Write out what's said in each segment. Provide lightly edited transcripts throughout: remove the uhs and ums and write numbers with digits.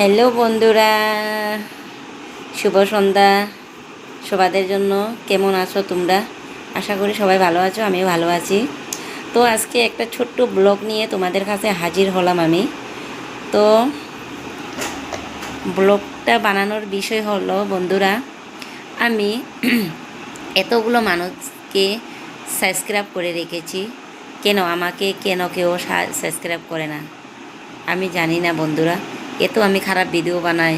Hello বন্ধুরা, শুভ সন্ধ্যা সবাদের জন্য। কেমন আছো তোমরা? আশা করি সবাই ভালো আছো, আমিও ভালো আছি। তো আজকে একটা ছোট্ট ব্লগ নিয়ে তোমাদের কাছে হাজির হলাম আমি। তো ব্লগটা বানানোর বিষয় হলো বন্ধুরা, আমি এতগুলো মানুষকে সাবস্ক্রাইব করে রেখেছি, কেন আমাকে কেউ সাবস্ক্রাইব করে না আমি জানি না বন্ধুরা। এত আমি খারাপ ভিডিও বানাই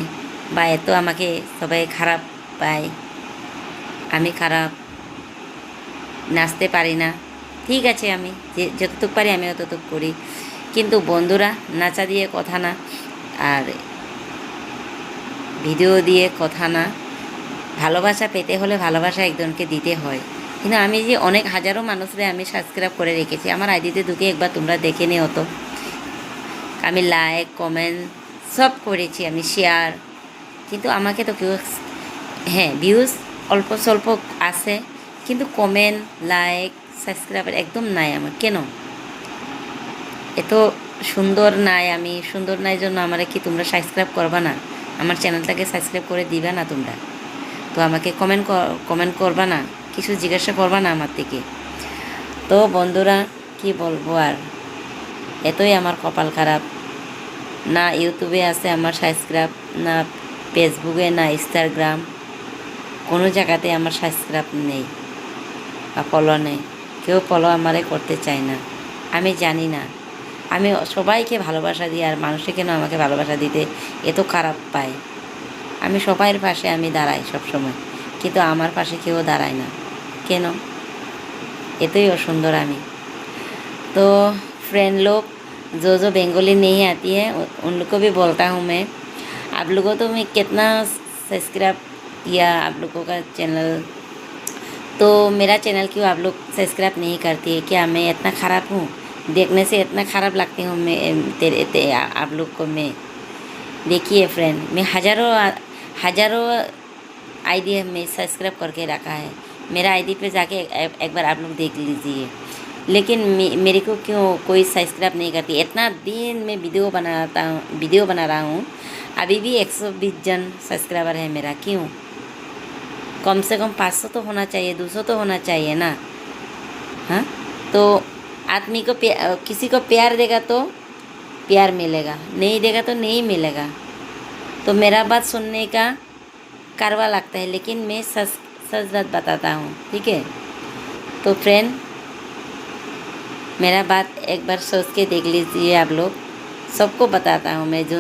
বা এত আমাকে সবাই খারাপ পায়, আমি খারাপ, নাচতে পারি না। ঠিক আছে, আমি যতটুকু পারি আমি অতটুকু করি, কিন্তু বন্ধুরা নাচা দিয়ে কথা না, আর ভিডিও দিয়ে কথা না। ভালোবাসা পেতে হলে ভালোবাসা একজনকে দিতে হয়। কিন্তু আমি যে অনেক হাজারো মানুষরে আমি সাবস্ক্রাইব করে রেখেছি, আমার আইডিতে ঢুকে একবার তোমরা দেখে নিও তো। আমি লাইক কমেন্ট সব করেছি, আমি শেয়ার, কিন্তু আমাকে তো কেউ, হ্যাঁ ভিউজ অল্প স্বল্প আসে, কিন্তু কমেন্ট লাইক সাবস্ক্রাইবার একদম নাই আমার। কেন এত সুন্দর নাই? আমি সুন্দর নাই জন্য আমার কি তোমরা সাবস্ক্রাইব করবা না? আমার চ্যানেলটাকে সাবস্ক্রাইব করে দিবা না তোমরা? তো আমাকে কমেন্ট করবা না? কিছু জিজ্ঞাসা করবা না আমার থেকে? তো বন্ধুরা কি বলবো আর, এতই আমার কপাল খারাপ। না ইউটিউবে আছে আমার সাবস্ক্রাইব, না ফেসবুকে, না ইনস্টাগ্রাম, কোনো জায়গাতে আমার সাবস্ক্রাইব নেই বা ফলো নেই। কেউ ফলো আমারে করতে চায় না, আমি জানি না। আমি সবাইকে ভালোবাসা দিই, আর মানুষে কেন আমাকে ভালোবাসা দিতে এত খারাপ পায়? আমি সবাইয়ের পাশে আমি দাঁড়াই সবসময়, কিন্তু আমার পাশে কেউ দাঁড়ায় না। কেন? এতই অসুন্দর আমি। तो फ्रेंड लोग जो बंगाली नहीं आती है उन लोग को भी बोलता हूँ मैं, आप लोगों तो मैं कितना सब्सक्राइब किया आप लोगों का चैनल, तो मेरा चैनल क्यों आप लोग सब्सक्राइब नहीं करती है? क्या मैं इतना ख़राब हूँ? देखने से इतना ख़राब लगती हूँ मैं आप लोग को? मैं देखिए फ्रेंड, मैं हज़ारों आईडी में सब्सक्राइब करके रखा है। मेरा आईडी पे जाके एक बार आप लोग देख लीजिए, लेकिन मेरे को क्यों कोई सब्सक्राइब नहीं करती? इतना दिन में वीडियो बना रहा हूँ, अभी भी 120 जन सब्सक्राइबर है मेरा। क्यों? कम से कम 500 तो होना चाहिए, 200 तो होना चाहिए ना। हाँ, तो आदमी को किसी को प्यार देगा तो प्यार मिलेगा, नहीं देगा तो नहीं मिलेगा। तो मेरा बात सुनने का करवा लगता है, लेकिन मैं सच बात बताता हूँ, ठीक है? तो फ्रेंड, मेरा बात एक बार सोच के देख लीजिए आप लोग। सबको बताता हूँ मैं, जो